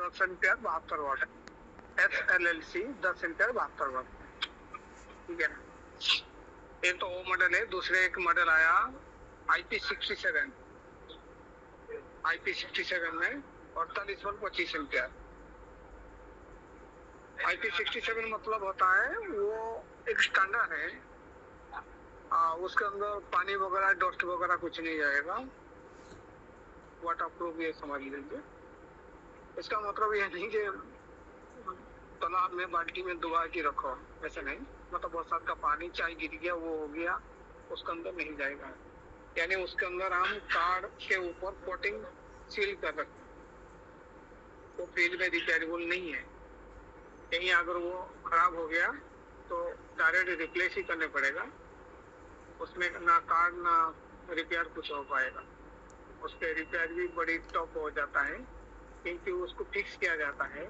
10 ampere 72 वाट, SLLC 10 ampere 72 वाट, ठीक है ना। ये तो वो मॉडल है। दूसरे एक मॉडल आया IP67, IP67 में 48 वोल्ट 25 एम्पियर। IP67 मतलब होता है वो एक स्टैंडर्ड है, उसके अंदर पानी वगैरह डस्ट वगैरह कुछ नहीं जाएगा, वाटर प्रूफ ये समझ लीजिए। इसका मतलब ये नहीं कि तालाब में बाल्टी में डुबा के रखो, ऐसा नहीं। मतलब बरसात का पानी चाहे गिर गया वो हो गया, उसके अंदर नहीं जाएगा। यानी उसके अंदर हम कार्ड के ऊपर कोटिंग सील कर रखते हैं, वो फील्ड में रिपेयरेबल नहीं है। कहीं अगर वो खराब हो गया तो डायरेक्ट रिप्लेस ही करने पड़ेगा, उसमें ना कार्ड ना रिपेयर कुछ हो पाएगा। उसके रिपेयर भी बड़ी टॉप हो जाता है, क्योंकि उसको फिक्स किया जाता है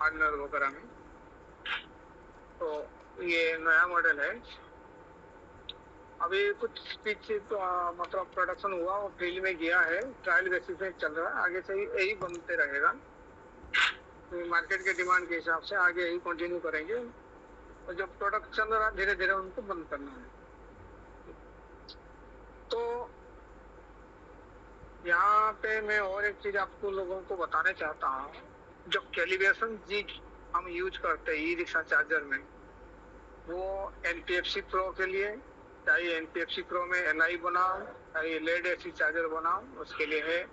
हार्डवेयर वगैरह में। तो ये नया मॉडल है, अभी कुछ पीछे तो मतलब प्रोडक्शन हुआ और फील्ड में गया है, ट्रायल बेसिस में चल रहा है। आगे से यही बनते रहेगा, तो मार्केट के डिमांड के हिसाब से आगे यही कंटिन्यू करेंगे, और जब प्रोडक्ट चल रहा है धीरे धीरे उनको बंद करना है। तो यहाँ पे मैं और एक चीज आपको लोगों को बताना चाहता हूँ, जो कैलिब्रेशन जिग हम यूज करते हैं ई रिक्शा चार्जर में, वो NPFC प्रो के लिए, चाहे NPFC प्रो में LI बनाओ, चाहे लेड एसिड चार्जर बनाओ, उसके लिए है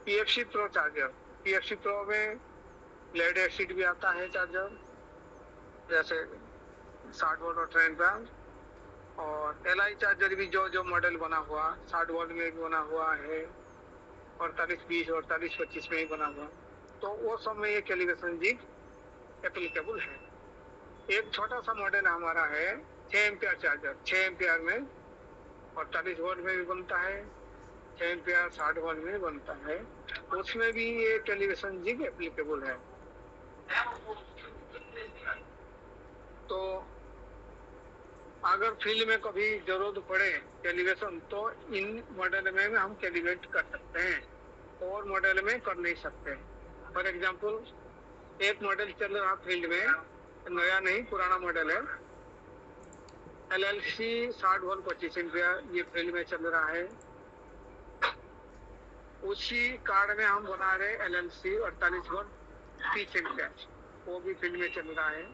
PFC pro charger. PFC pro में लेड एसिड भी आता है चार्जर, जैसे 60 वोल्ट और ट्रेन पर, और LI चार्जर भी जो जो मॉडल बना हुआ 60 वोल्ट में भी बना हुआ है, 48-20 और 48-25 में ही बना हुआ, तो वो सब में ये कैलिब्रेशन जिग एप्लीकेबल है। एक छोटा सा मॉडल हमारा है 6 एम्पियर चार्जर, 6 एम्पियर में 48 वोल्ट में भी बनता है, 6 एम्पियर 60 वोल्ट में भी बनता है, उसमें भी ये कैलिब्रेशन जिग एप्लीकेबल है। तो अगर फील्ड में कभी जरूरत पड़े कैलिब्रेशन, तो इन मॉडल में हम कैलिब्रेट कर सकते हैं, और मॉडल में कर नहीं सकते। फॉर एग्जांपल एक मॉडल चल रहा फील्ड में, नया नहीं पुराना मॉडल है, LLC 60 वोल्ट 25 एम्पियर, ये फील्ड में चल रहा है। उसी कार्ड में हम बना रहे LLC 48 वोल्ट 30 एम्पियर, वो भी फील्ड में चल रहा है।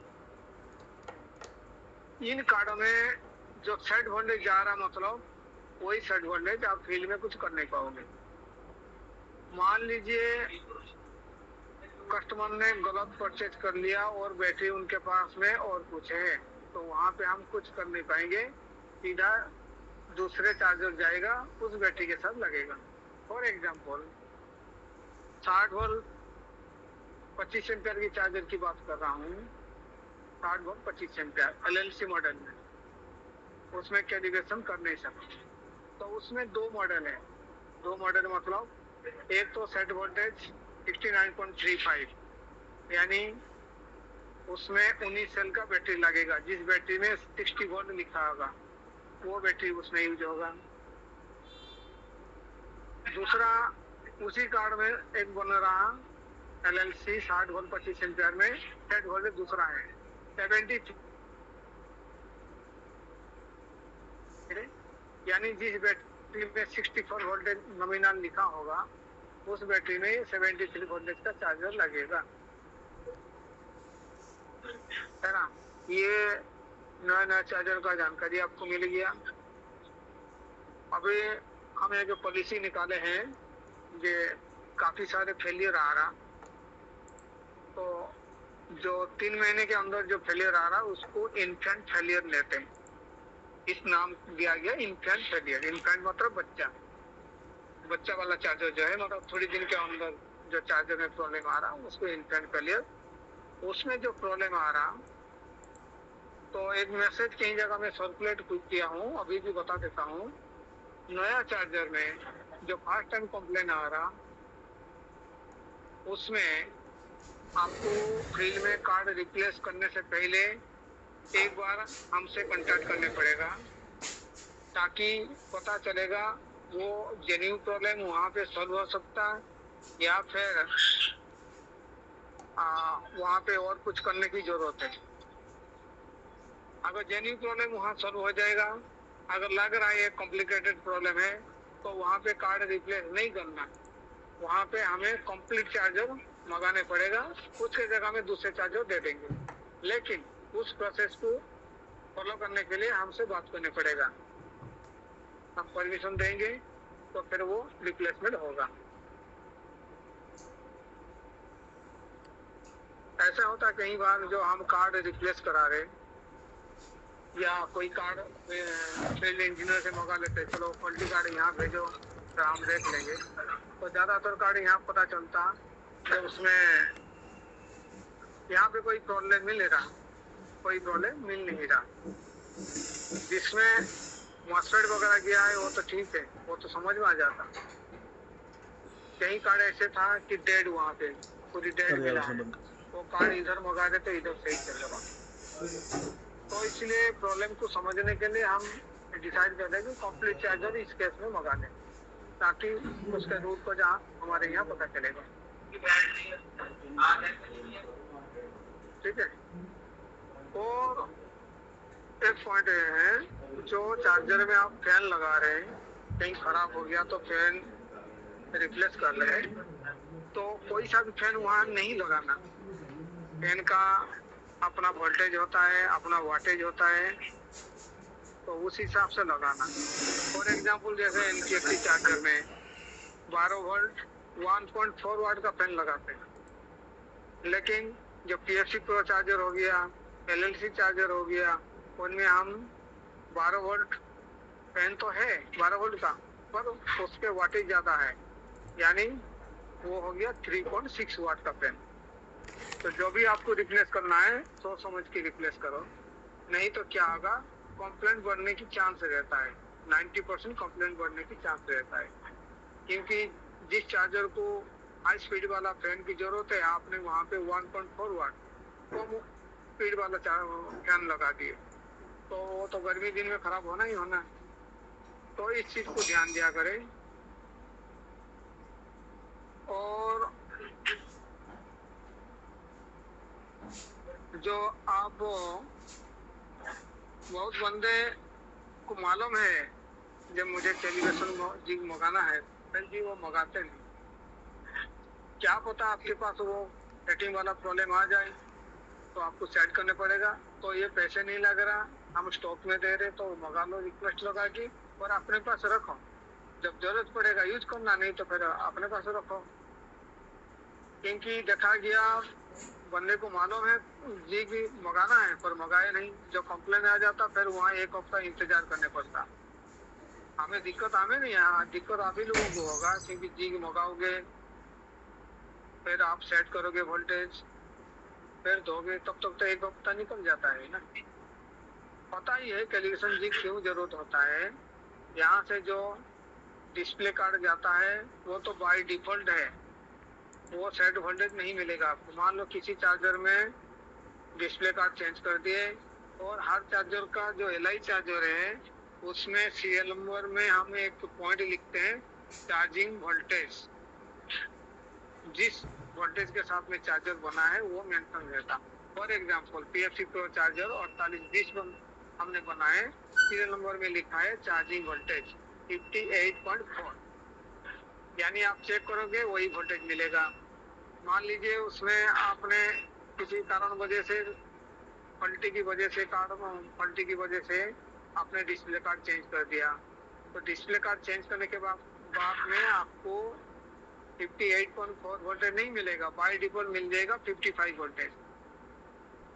इन कार्डों में जो सेट वोल्टेज जा रहा, मतलब वही सेट वोल्टेज आप फील्ड में कुछ कर नहीं पाओगे। मान लीजिए कस्टमर ने गलत परचेज कर लिया और बैटरी उनके पास में और कुछ है, तो वहां पे हम कुछ कर नहीं पाएंगे, सीधा दूसरे चार्जर जाएगा, उस बैटरी के साथ लगेगा। फॉर एग्जांपल 60 वोल्ट 25 एम्पियर की चार्जर की बात कर रहा हूँ, 60 वोल्ट 25 एम्पियर LLC मॉडल में, उसमें कैलिब्रेशन कर नहीं सकते। तो उसमें दो मॉडल है, दो मॉडल मतलब एक तो सेट वोल्टेज 69.35, यानी उसमें 19 सेल का बैटरी लगेगा, जिस बैटरी में 60 वोल्ट लिखा होगा वो बैटरी उसमें यूज होगा। दूसरा उसी कार्ड में एक बन रहा LLC 60 वोल्ट 25 एम्पियर में, सेट वोल्टेज दूसरा है 73, यानी जिस बैटरी में 64 वोल्टेज नॉमिनल लिखा होगा उस बैटरी में 73 वोल्टेज का चार्जर लगेगा, है ना। ये नया नया चार्जर का जानकारी आपको मिल गया। अभी हम एक पॉलिसी निकाले हैं, ये काफी सारे फेलियर आ रहा, तो जो 3 महीने के अंदर जो फेलियर आ रहा उसको इन्फेंट फेलियर लेते हैं, इस नाम दिया गया इन्फेंट फेलियर। इन्फेंट मतलब बच्चा, बच्चा वाला चार्जर जो है, मतलब थोड़ी दिन के अंदर जो चार्जर में प्रॉब्लम आ रहा उसको इन्फेंट फेलियर। उसमें जो प्रॉब्लम आ रहा, तो एक मैसेज कई जगह में सर्कुलेट किया हूँ, अभी भी बता देता हूँ। नया चार्जर में जो फर्स्ट टाइम कंप्लेन आ रहा, उसमें आपको फील्ड में कार्ड रिप्लेस करने से पहले एक बार हमसे कांटेक्ट करने पड़ेगा, ताकि पता चलेगा वो जेन्युइन प्रॉब्लम वहाँ पे सॉल्व हो सकता है, या फिर वहाँ पे और कुछ करने की जरूरत है। अगर जेन्युइन प्रॉब्लम वहाँ सॉल्व हो जाएगा, अगर लग रहा है ये कॉम्प्लिकेटेड प्रॉब्लम है, तो वहाँ पे कार्ड रिप्लेस नहीं करना, वहाँ पे हमें कंप्लीट चार्जर मंगाने पड़ेगा, उसके जगह में दूसरे चार्जर दे देंगे। लेकिन उस प्रोसेस को फॉलो करने के लिए हमसे बात करने पड़ेगा, हम परमिशन देंगे तो फिर वो रिप्लेसमेंट होगा। ऐसा होता है कई बार जो हम कार्ड रिप्लेस करा रहे या कोई कार्ड फील्ड इंजीनियर से मंगा लेते, चलो फॉल्टी कार्ड यहाँ भेजो तो हम देख लेंगे, तो ज्यादातर कार्ड यहाँ पता चलता जब उसमें यहाँ पे कोई प्रॉब्लम मिल रहा, कोई प्रॉब्लम मिल नहीं रहा। जिसमें मॉस्फेट वगैरह गया है वो तो ठीक है, वो तो समझ में आ जाता। कई कार्ड ऐसे था कि डेड, वहाँ पे पूरी डेड मिला है, वो कार्ड इधर मंगा दे तो इधर सही चलेगा। तो इसलिए प्रॉब्लम को समझने के लिए हम डिसाइड कर दें कि कंप्लीट चार्जर इस केस में मंगा लें, ताकि उसके रूट को जहाँ हमारे यहाँ पता चलेगा। ठीक है। और एक पॉइंट ये है, जो चार्जर में आप फैन लगा रहे हैं, कहीं खराब हो गया तो फैन रिप्लेस कर रहे हैं, तो कोई सा भी फैन वहां नहीं लगाना। फैन का अपना वोल्टेज होता है, अपना वाटेज होता है, तो उस हिसाब से लगाना। फॉर एग्जांपल जैसे एनटीएफसी चार्जर में 12 वोल्ट 1.4 वाट का फैन लगाते हैं, लेकिन जो पीएफसी प्रो चार्जर हो गया, एलएलसी चार्जर हो गया, उनमें हम 12 वोल्ट फैन तो है 12 वोल्ट का, पर उसके वाटेज ज्यादा है, यानी वो हो गया 3.6 वाट का फैन। तो जो भी आपको रिप्लेस करना है सोच समझ के रिप्लेस करो, नहीं तो क्या होगा, कंप्लेंट बढ़ने की चांस रहता है, 90% कंप्लेंट बढ़ने की चांस रहता है। क्योंकि जिस चार्जर को हाई स्पीड वाला फैन की जरूरत है, आपने वहाँ पे 1.4 वाट कम स्पीड वाला फैन लगा दिए, तो वो तो गर्मी दिन में खराब होना ही होना है। तो इस चीज को ध्यान दिया करें। और जो आप बहुत बंदे को मालूम है जब मुझे टेलीविजन जी मंगाना है, फिर जी वो मंगाते नहीं, क्या पता आपके पास वो रेटिंग वाला प्रॉब्लम आ जाए तो आपको सेट करने पड़ेगा। तो ये पैसे नहीं लग रहा, हम स्टॉक में दे रहे, तो मंगा लो रिक्वेस्ट लगा के और अपने पास रखो, जब जरूरत पड़ेगा यूज करना, नहीं तो फिर अपने पास रखो। क्योंकि देखा गया बंदे को मालूम है जी भी मंगाना है पर मंगाए नहीं, जो कंप्लेन आ जाता फिर वहाँ एक हफ्ता इंतजार करने पड़ता। हमें दिक्कत हमें नहीं है, दिक्कत आप ही लोगों को होगा, क्योंकि जी मंगाओगे फिर आप सेट करोगे वोल्टेज, फिर दोगे, तब तक तो एक हफ्ता निकल जाता है ना। पता ही है कैलिब्रेशन जी क्यों जरूरत होता है। यहाँ से जो डिस्प्ले कार्ड जाता है वो तो बाय डिफॉल्ट है, वो सेट वोल्टेज नहीं मिलेगा आपको। मान लो किसी चार्जर में डिस्प्ले कार्ड चेंज कर दिए, और हर चार्जर का जो एलआई चार्जर है उसमें सीरियल नंबर में हम एक पॉइंट लिखते हैं चार्जिंग वोल्टेज, जिस वोल्टेज के साथ में चार्जर बना है वो मेंशन रहता। For example PFC pro charger 4820 हमने बनाए, सीरियल नंबर में लिखा है चार्जिंग वोल्टेज 58.4, यानी आप चेक करोगे वही वोल्टेज मिलेगा। मान लीजिए उसमें आपने किसी कारण वजह से फॉल्टी की वजह से आपने डिस्प्ले कार्ड चेंज कर दिया, तो डिस्प्ले कार्ड चेंज करने के बाद में आपको 58.4 वोल्टेज नहीं मिलेगा, बाय डिफॉल्ट मिल जाएगा 55 वोल्टेज।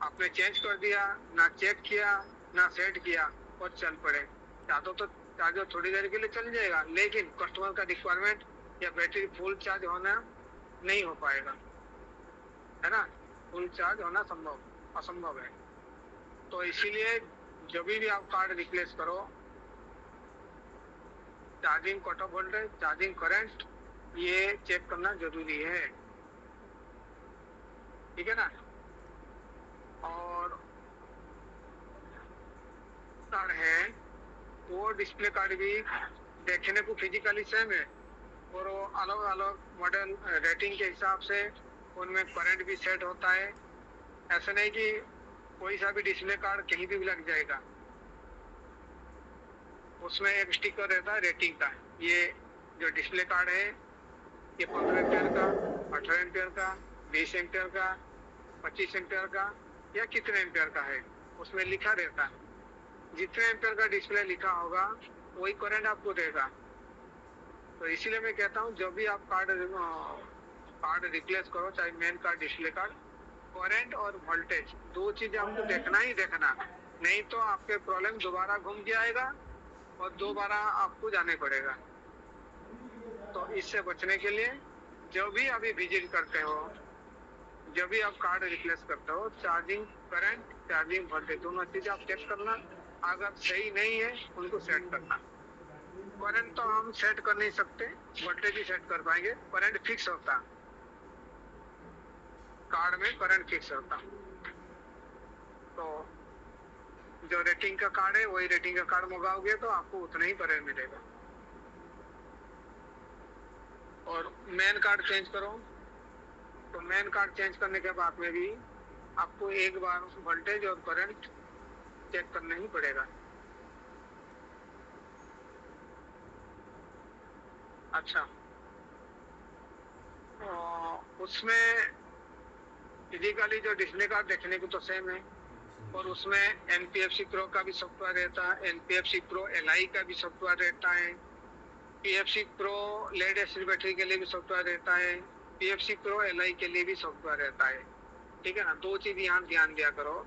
आपने चेंज कर दिया, ना चेक किया ना सेट किया और चल पड़े, तो चार्जर थोड़ी देर के लिए चल जाएगा, लेकिन कस्टमर का रिक्वायरमेंट या बैटरी फुल चार्ज होना नहीं हो पाएगा, है ना। फुल चार्ज होना असंभव है। तो इसीलिए जब भी आप कार्ड रिप्लेस करो, charging cut off voltage, charging current, ये चेक करना जरूरी है, ठीक है ना। और कार्ड है वो डिस्प्ले कार्ड भी देखने को फिजिकली सेम है, और वो अलग अलग मॉडल रेटिंग के हिसाब से उनमें करंट भी सेट होता है। ऐसा नहीं कि कोई सा भी डिस्प्ले कार्ड कहीं भी लग जाएगा। उसमें एक स्टिकर रहता है रेटिंग का। ये जो डिस्प्ले कार्ड है ये 15 एम्पियर का, 18 एम्पियर का, 20 एम्पियर का, 25 एम्पियर का या कितने एम्पियर का है, उसमें लिखा रहता है। जितने एम्पियर का डिस्प्ले लिखा होगा वही करंट आपको देगा। तो इसीलिए मैं कहता हूँ जब भी आप कार्ड रिप्लेस करो, चाहे main card, display card, current और वोल्टेज दो चीज आपको देखना ही देखना, नहीं तो आपके प्रॉब्लम दोबारा घूम के आएगा और दोबारा आपको जाने पड़ेगा। तो इससे बचने के लिए जब भी अभी विजिट करते हो, जब भी आप कार्ड रिप्लेस करते हो, चार्जिंग करंट, चार्जिंग वोल्टेज दोनों चीज आप चेक करना। अगर सही नहीं है उनको सेट करना। करंट तो हम सेट कर नहीं सकते, वोल्टेज ही सेट कर पाएंगे। करंट फिक्स होता, कार्ड में करंट फिक्स होता। तो जो रेटिंग का कार्ड है वही रेटिंग का कार्ड मंगाओगे तो आपको उतना ही करंट मिलेगा। और मेन कार्ड चेंज करो तो मेन कार्ड चेंज करने के बाद में भी आपको एक बार वोल्टेज और करंट चेक करना ही पड़ेगा। अच्छा, उसमें फिजिकली जो डिस्प्ले कार्ड देखने को तो सेम है, और उसमें एनपीएफसी प्रो का भी सॉफ्टवेयर रहता है, एनपीएफसी प्रो एलआई का भी सॉफ्टवेयर रहता है, PFC pro lead acid battery के लिए भी सॉफ्टवेयर रहता है, पीएफसी प्रो एलआई के लिए भी सॉफ्टवेयर रहता है। ठीक है ना। दो चीज यहाँ ध्यान दिया करो,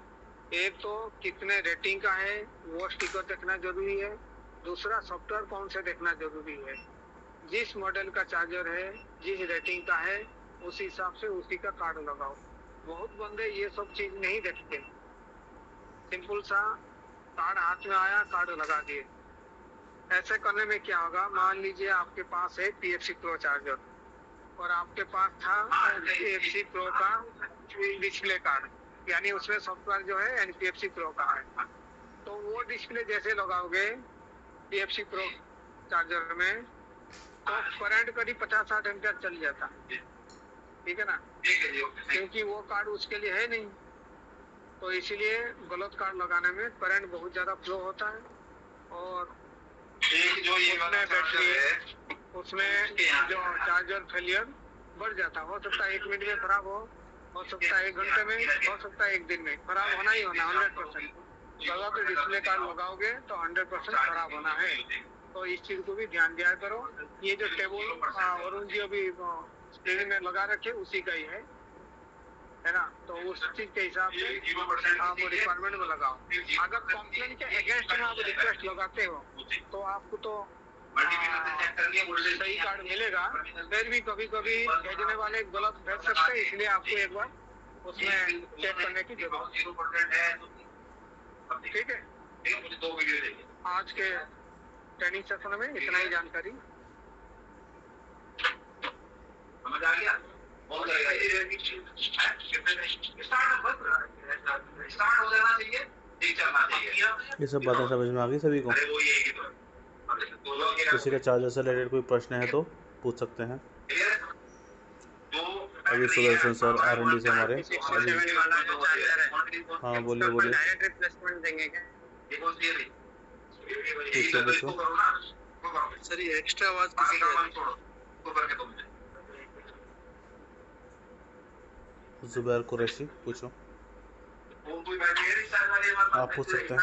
एक तो कितने रेटिंग का है वो स्टिकर देखना जरूरी है, दूसरा सॉफ्टवेयर कौन से देखना जरूरी है। जिस मॉडल का चार्जर है, जिस रेटिंग का है, उस हिसाब से उसी का कार्ड लगाओ। बहुत बंदे ये सब चीज नहीं देखते, सिंपल सा कार्ड हाथ में आया, कार्ड लगा दिए। ऐसे करने में क्या होगा, मान लीजिए आपके पास है पीएफसी प्रो चार्जर और आपके पास था पीएफसी प्रो का डिस्प्ले कार्ड, यानी उसमें सॉफ्टवेयर जो है एनपीएफसी प्रो का है। तो वो डिस्प्ले जैसे लगाओगे पीएफसी प्रो चार्जर में तो करंट करीब 50-60 एम्पियर चल जाता है। ठीक है ना, क्योंकि वो कार्ड उसके लिए है नहीं। तो इसीलिए गलत कार्ड लगाने में करंट बहुत ज्यादा फ्लो होता है और जो ये वाला बैटरी है उसमें जो चार्जर फेलियर बढ़ जाता है। हो सकता है 1 मिनट में खराब हो सकता है 1 घंटे में, हो सकता है 1 दिन में। खराब होना ही होना 100%। लगा तो डिस्प्ले कार्ड लगाओगे तो 100% खराब होना है। तो इस चीज को भी ध्यान दिया करो। ये जो टेबल वरुण जी अभी स्क्रीन में लगा रखे उसी का ही है ना। तो उस चीज के हिसाब से आप रिक्वायरमेंट में लगाओ। अगर कंप्लेंट के अगेंस्ट में आप रिक्वेस्ट लगाते हो तो आपको तो सही कार्ड मिलेगा, फिर भी कभी कभी भेजने वाले गलत भेज सकते हैं, इसलिए आपको एक बार उसमें चेक करने की जरूरत है। ठीक है, आज के ट्रेनिंग सेशन में इतना ही जानकारी। समझ आ गया? ये सब बातें समझ में आ गई सभी को? किसी का चार्जर से रिलेटेड कोई प्रश्न है तो पूछ सकते हैं। अभी सुदर्शन सर R&D से हमारे अभी। हाँ बोलिए बोलिए। पूछो सर ये एक्स्ट्रा आवाज जुबैर कुरैशी पूछो। आप पूछ सकते हैं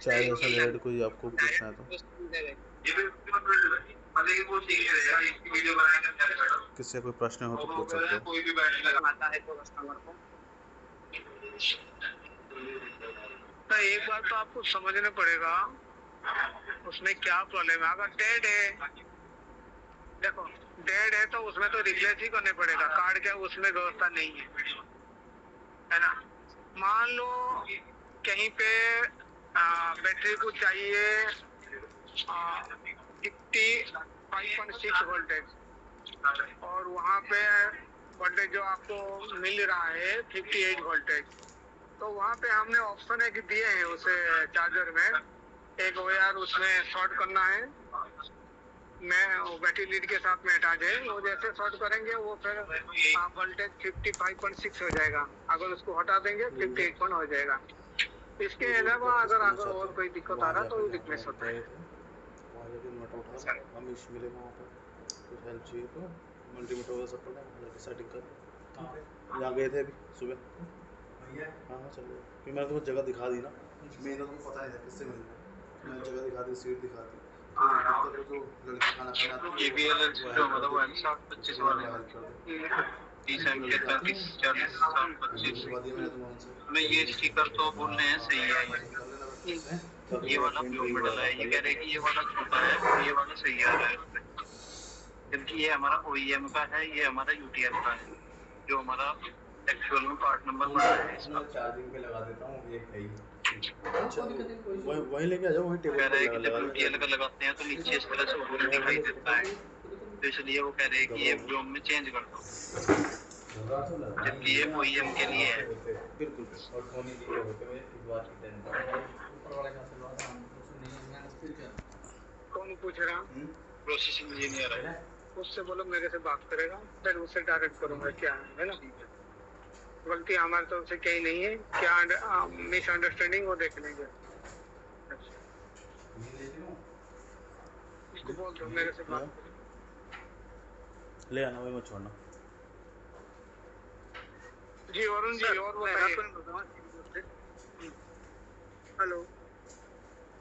चार्जर से रिलेटेड कोई आपको पूछना है तो। किससे कोई प्रश्न हो तो पूछ सकते हो। तो एक बार तो आपको समझना पड़ेगा उसमें क्या प्रॉब्लम है। अगर डेड है, देखो डेड है तो उसमें तो रिप्लेस ही करने पड़ेगा, कार्ड के उसमें व्यवस्था नहीं है ना। मान लो कहीं पे बैटरी को चाहिए 55.6 वोल्टेज और वहाँ पे वोल्टेज जो आपको मिल रहा है 58 वोल्टेज। तो वहाँ पे हमने ऑप्शन एक दिए हैं उसे चार्जर में, एक वायर उसमें शॉर्ट करना है मैं बैटरी लीड के साथ में अटैच है, वो जैसे शॉर्ट करेंगे वो फिर वोल्टेज 55.6 हो जाएगा, अगर उसको हटा देंगे 58 हो जाएगा। इसके अलावा अगर और कोई दिक्कत आ रहा तो रिप्लेस होता है। वहाँ जाके इन्वर्टर उठा लो, हम इस मिलेगा वहाँ पर कुछ हेल्प चाहिए तो मल्टीमीटर वगैरह सब पड़ा है, जाके सेटिंग कर। यहाँ गए थे अभी सुबह। हाँ हाँ चलो, फिर मैंने तुम्हें जगह दिखा दी ना, मेन तो तुमको पता है किससे मिलना है, मैंने जगह दिखा दी, सीट दिखा दी, तो जो लड़की खाना खाने आती है वो हेल्प कर दे, वो हेल्प कर दे। दिखवा दिया मैंने तुम्हें उनसे। हमें ये स्टिकर तो बोल रहे हैं सही है, ये वाला ब्लू मेडल है, ये कह रहे हैं कि ये वाला छोटा है और ये वाला सही आ रहा है उसमें, क्योंकि ये हमारा OEM का है, ये हमारा UTL का है, जो हमारा एक्चुअल में पार्ट नंबर बना है इसका। चार्जिंग पे लगा देता हूँ, ये है ही। अच्छा वहीं लेके आ जाओ, वहीं टेबल कह रहे हैं पे कि जब UTL का लगाते हैं तो नीचे इस तरह से ऊपर दिखाई देता है, तो इसलिए वो कह रहे हैं कि ये ब्लूम में चेंज कर दो, जबकि ये OEM के लिए है। बिल्कुल और धोनी के लिए होते हुए इस बात की टेंशन। कौन पूछ रहा? प्रोसेसिंग इंजीनियर है, उससे बोलो मेरे से बात करेगा, फिर उससे डायरेक्ट करूंगा क्या है ना। गलती हमारे तरफ से कहीं नहीं है, क्या मिसअंडरस्टैंडिंग वो देख लेंगे। उसको बोल दो मेरे से बात ले आना, वही मत छोड़ना। जी वरुण जी, और बताइए। हेलो,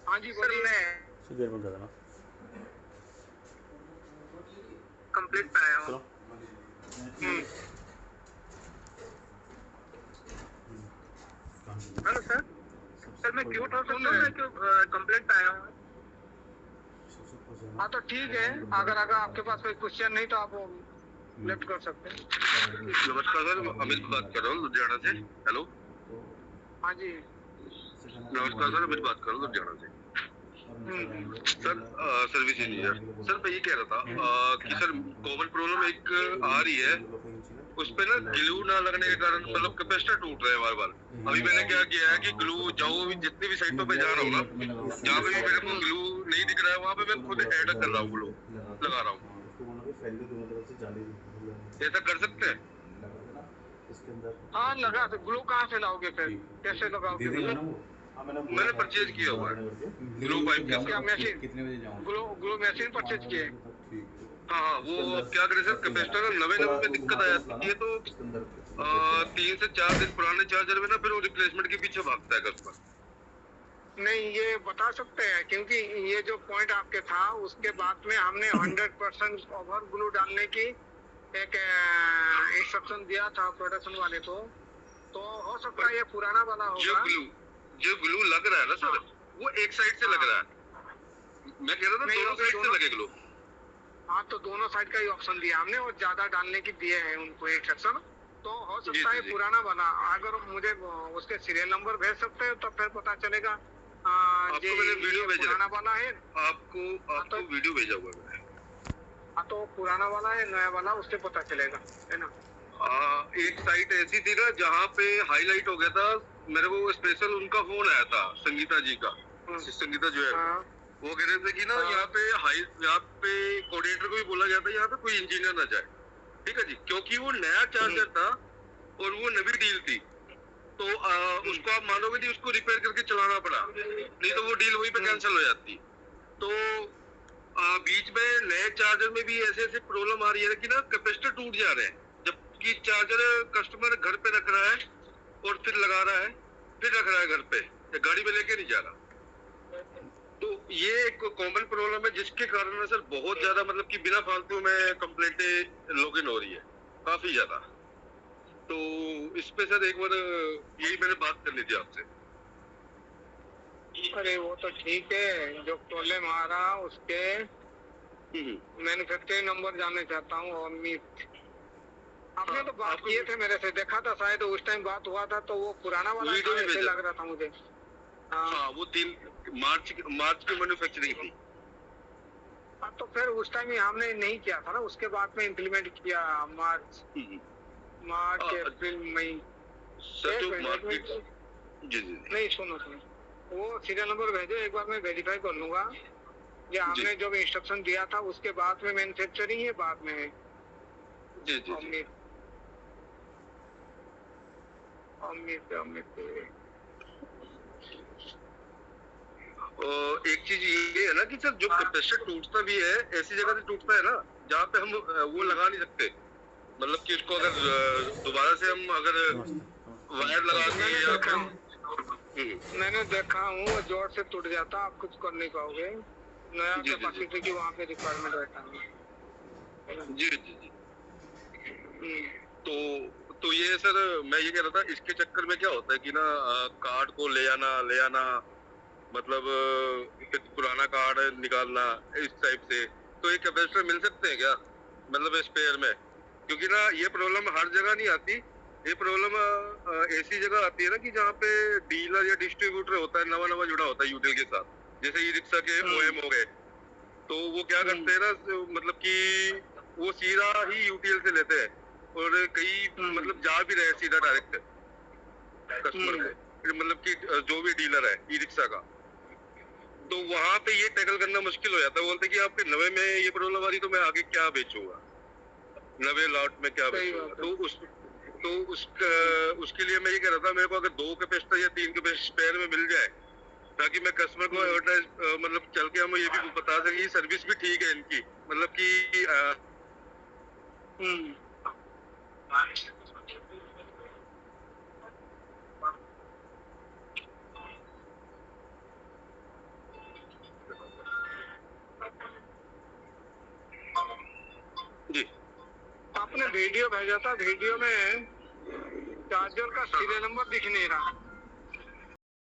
हाँ जी बोलिए। देर में कर देना। कंप्लीट पे आया हूँ। हेलो सर, सर मैं क्यूट हो सकता हूँ, मैं क्यों कंप्लीट पे आया हूँ। हाँ तो ठीक है, अगर आपके पास कोई क्वेश्चन नहीं तो आप लेफ्ट कर सकते हैं। नमस्कार सर, अमित बात कर रहा हूँ लुधियाना से। हेलो, हाँ जी नमस्कार सर, अमित बात कर रहा हूँ लुधियाना से। Sir service engineer. सर मैं ये कह रहा था कि सर कॉमन प्रॉब्लम एक आ रही है, उस पे ना ग्लू ना लगने के कारण मतलब कैपेसिटर टूट रहा है बार बार। अभी मैंने क्या किया है कि ग्लू जहाँ भी जितनी भी साइटों पे जा रहा हूँ ना, जहाँ पे भी मेरे को ग्लू नहीं दिख रहा है वहाँ पे मैं खुद ऐड कर रहा हूँ, ग्लू लगा रहा हूँ। ऐसा कर सकते हैं? हाँ लगा तो ग्लू कहाँ से लाओगे फिर, कैसे लगाओगे? मैंने परचेज किया हुआ है ग्लू पाइप के क्या साथ। मशीन? ग्लू मशीन परचेज किए? हाँ वो क्या करें सर, कैपेसिटर नवे में दिक्कत आ जाती है तो 3 से 4 दिन पुराने चार्जर में ना फिर वो रिप्लेसमेंट के पीछे भागता है कस्टमर। नहीं ये बता सकते हैं, क्योंकि ये जो पॉइंट आपके था उसके बाद में हमने 100% ओवर ग्लू डालने की एक इंस्ट्रक्शन दिया था प्रोडक्शन वाले को, तो हो सकता है ये पुराना वाला होगा। जो ग्लू लग रहा है ना सर, वो एक साइड से लग रहा है। मैं कह रहा था दोनों साइड से लगे ग्लू। हाँ तो दोनों साइड का ही ऑप्शन दिया हमने और ज्यादा डालने की दिए हैं उनको इंस्ट्रक्शन, तो हो सकता है पुराना वाला। अगर मुझे उसके सीरियल नंबर भेज सकते हैं तो फिर पता चलेगा। आपको मैंने वीडियो भेजा, पुराना वाला है आपको वीडियो भेजा हुआ है। हाँ तो पुराना वाला है नया वाला, उससे पता चलेगा है ना। एक साइट ऐसी थी ना जहाँ पे हाईलाइट हो गया था, मेरे को स्पेशल उनका फोन आया था संगीता जी का। संगीता जो है वो कह रहे थे कि ना यहाँ पे कोऑर्डिनेटर को भी बोला गया था यहाँ पे कोई इंजीनियर ना जाए, ठीक है जी, क्योंकि वो नया चार्जर था और वो नई डील थी, तो उसको आप मानोगे नहीं, उसको रिपेयर करके चलाना पड़ा, नहीं तो वो डील वहीं पे कैंसिल हो जाती। तो बीच में नए चार्जर में भी ऐसे ऐसे प्रॉब्लम आ रही है कि ना कैपेसिटर टूट जा रहे हैं, जबकि चार्जर कस्टमर घर पे रख रहा है और फिर लगा रहा है, फिर रख रहा है घर पे, गाड़ी में लेके नहीं जा रहा। तो ये एक कॉमन प्रॉब्लम है जिसके कारण सर बहुत ज्यादा मतलब कि बिना फालतू में कंप्लेंटें लॉगिन हो रही है काफी ज्यादा। तो इस पे सर एक बार यही मैंने बात करनी थी आपसे। अरे वो तो ठीक है, जो प्रॉब्लम आ रहा उसके मैन्युफैक्चरिंग नंबर जानना चाहता हूँ। और आपने तो बात किए थे मेरे से, देखा था शायद उस टाइम बात हुआ था, तो वो पुराना वाला ऐसे लग रहा था मुझे। हाँ वो 3 मार्च की मैन्युफैक्चरिंग थी। तो फिर उस टाइम ही हमने नहीं किया था ना, उसके बाद में इम्प्लीमेंट किया मार्च अप्रैल मई। नहीं सुनो वो सीरियल नंबर भेजो, एक बार मैं वेरीफाई कर लूंगा ये हमने जो इंस्ट्रक्शन दिया था उसके बाद में मैन्युफैक्चरिंग है, बाद में है। जी जी जी। और एक चीज ये है ना कि सर जो कैपेसिटर टूटता भी है ऐसी जगह से टूटता है ना जहाँ पे हम वो लगा नहीं सकते, मतलब कि उसको अगर दोबारा से हम अगर वायर लगा के या मैंने देखा हूँ जोर से टूट जाता, आप कुछ कर नहीं पाओगे। नया कैपेसिटी की वहाँ पे रिक्वायरमेंट रहता है। जी जी जी। तो ये सर मैं ये कह रहा था इसके चक्कर में क्या होता है कि ना कार्ड को ले आना मतलब पुराना कार्ड निकालना इस टाइप से, तो ये कैपेसिटर मिल सकते हैं क्या मतलब स्पेयर में? क्योंकि ना ये प्रॉब्लम हर जगह नहीं आती, ये प्रॉब्लम ऐसी जगह आती है ना कि जहाँ पे डीलर या डिस्ट्रीब्यूटर होता है नवा जुड़ा होता है यूटिल के साथ, जैसे ई रिक्शा के OM हो गए, तो वो क्या करते हैं ना मतलब कि वो सीधा ही यूटीएल से लेते हैं और कई मतलब जा भी रहे सीधा डायरेक्ट कस्टमर पे, मतलब कि जो भी डीलर है ई रिक्शा का, तो वहां पे ये टैकल करना मुश्किल हो जाता है। बोलते कि आपके नवे में ये प्रॉब्लम आ रही तो मैं आगे क्या बेचूंगा, नवे लॉट में क्या बेचूंगा। तो उसके लिए मैं ये कह रहा था मेरे को अगर 2 कैपेसिटर या 3 कैपेसिटर स्पेयर में मिल जाए ताकि मैं कस्टमर को एडवर्टाइज मतलब चल के हम ये भी बता सकें सर्विस भी ठीक है इनकी, मतलब कि जी आपने वीडियो भेजा था, वीडियो में चार्जर का सीरियल नंबर दिख नहीं रहा।